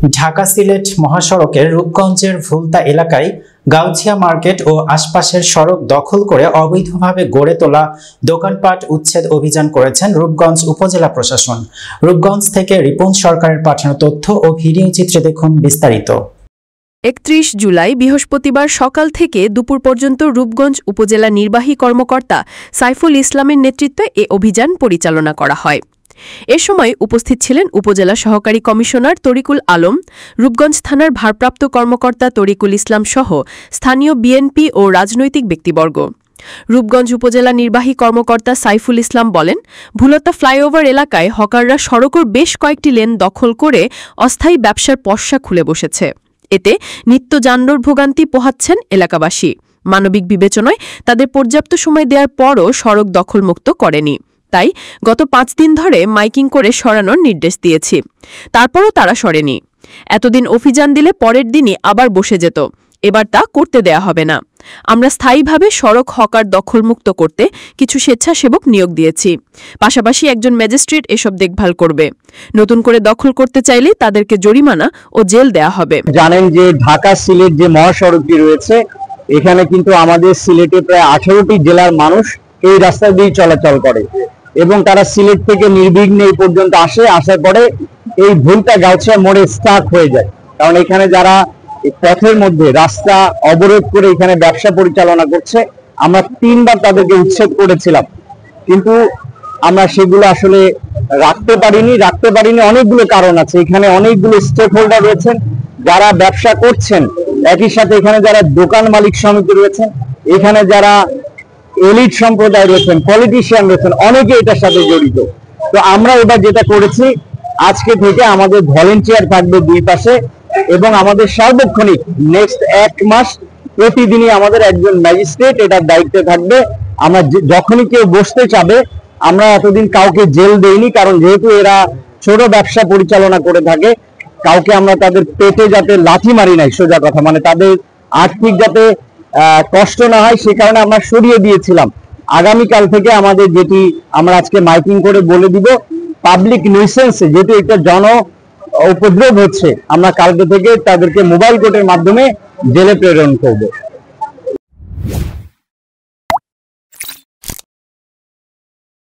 ঢাকা সিলেট মহাসড়কের রূপগঞ্জের ভুলতা এলাকায় গাউছিয়া মার্কেট ও আশপাশের সড়ক দখল করে অবৈধভাবে গড়ে তোলা দোকানপাট উচ্ছেদ অভিযান করেছেন রূপগঞ্জ উপজেলা প্রশাসন। রূপগঞ্জ থেকে রিপন সরকারের পাঠানো তথ্য ও ভিডিও চিত্রে দেখুন বিস্তারিত। ৩১ জুলাই বৃহস্পতিবার সকাল থেকে দুপুর পর্যন্ত রূপগঞ্জ উপজেলা নির্বাহী কর্মকর্তা সাইফুল ইসলামের নেতৃত্বে এ অভিযান পরিচালনা করা হয়। এ সময় উপস্থিত ছিলেন উপজেলা সহকারী কমিশনার তরিকুল আলম, রূপগঞ্জ থানার ভারপ্রাপ্ত কর্মকর্তা তরিকুল ইসলাম সহ স্থানীয় বিএনপি ও রাজনৈতিক ব্যক্তিবর্গ। রূপগঞ্জ উপজেলা নির্বাহী কর্মকর্তা সাইফুল ইসলাম বলেন, ভুলতা ফ্লাইওভার এলাকায় হকাররা সড়কের বেশ কয়েকটি লেন দখল করে অস্থায়ী ব্যবসার পসরা খুলে বসেছে। এতে নিত্য যানজট ভোগান্তি পোহাচ্ছেন এলাকাবাসী। মানবিক বিবেচনায় তাদের পর্যাপ্ত সময় দেওয়ার পরও সড়ক দখলমুক্ত করেনি। তাই গত ৫ দিন ধরে মাইকিং করে সরানোর নির্দেশ দিয়েছি, তারপরও তারা সরেনি। এতদিন অভিযান দিলে পরের দিনই আবার বসে যেত, এবার তা করতে দেয়া হবে না। আমরা স্থায়ীভাবে সড়ক হকার দখলমুক্ত করতে কিছু স্বেচ্ছাসেবক নিয়োগ দিয়েছি, পাশাপাশি একজন ম্যাজিস্ট্রেট এসব দেখভাল করবে। নতুন করে দখল করতে চাইলে তাদেরকে জরিমানা ও জেল দেয়া হবে। জানেন যে ঢাকা সিলেট যে মহাসড়কটি রয়েছে, এখানে কিন্তু আমাদের সিলেটে প্রায় 18টি জেলার মানুষ এই রাস্তা দিয়ে চলাচল করে এবং তারা সিলেট থেকে নির্বিঘ্নে এই পর্যন্ত আসার পরে এই ভুলতা গাউছিয়া মোড়ে স্টাক হয়ে যায়। কারণ এখানে যারা পথের মধ্যে রাস্তা অবরোধ করে এখানে ব্যবসা পরিচালনা করছে, আমরা 3বার তাদেরকে উচ্ছেদ করেছিলাম, কিন্তু আমরা সেগুলো আসলে রাখতে পারিনি। অনেকগুলো কারণ আছে। এখানে অনেকগুলো স্টেক হোল্ডার রয়েছেন যারা ব্যবসা করছেন, একই সাথে এখানে যারা দোকান মালিক সমিতি রয়েছেন, এখানে যারা এলিট সম্প্রদায় রয়েছেন, পলিটিশিয়ান রয়েছেন, অনেকে এটার সাথে জড়িত। তো আমরা এবার যেটা করেছি, আজকে থেকে আমাদের ভলেন্টিয়ার থাকবে 2 পাশে এবং আমাদের সার্বক্ষণিক নেক্সট 1 মাস প্রতিদিনই আমাদের একজন ম্যাজিস্ট্রেট এটার দায়িত্বে থাকবে। আমরা যখনই কেউ বসতে চাবে, আমরা এতদিন কাউকে জেল দেইনি, কারণ যেহেতু এরা ছোট ব্যবসা পরিচালনা করে থাকে, কাউকে আমরা তাদের পেটে যাতে লাথি মারি নাই, সোজা কথা, মানে তাদের আর্থিক যাতে কষ্ট না হয় সে কারণে আমরা সরিয়ে দিয়েছিলাম। আগামীকাল থেকে আমাদের যেটি আমরা আজকে মাইকিং করে বলে দিব, পাবলিক নিউসেন্সে যেহেতু একটা জন উপদ্রব হচ্ছে, আমরা কালকে থেকে তাদেরকে মোবাইল কোর্টের মাধ্যমে জেলে প্রেরণ করব।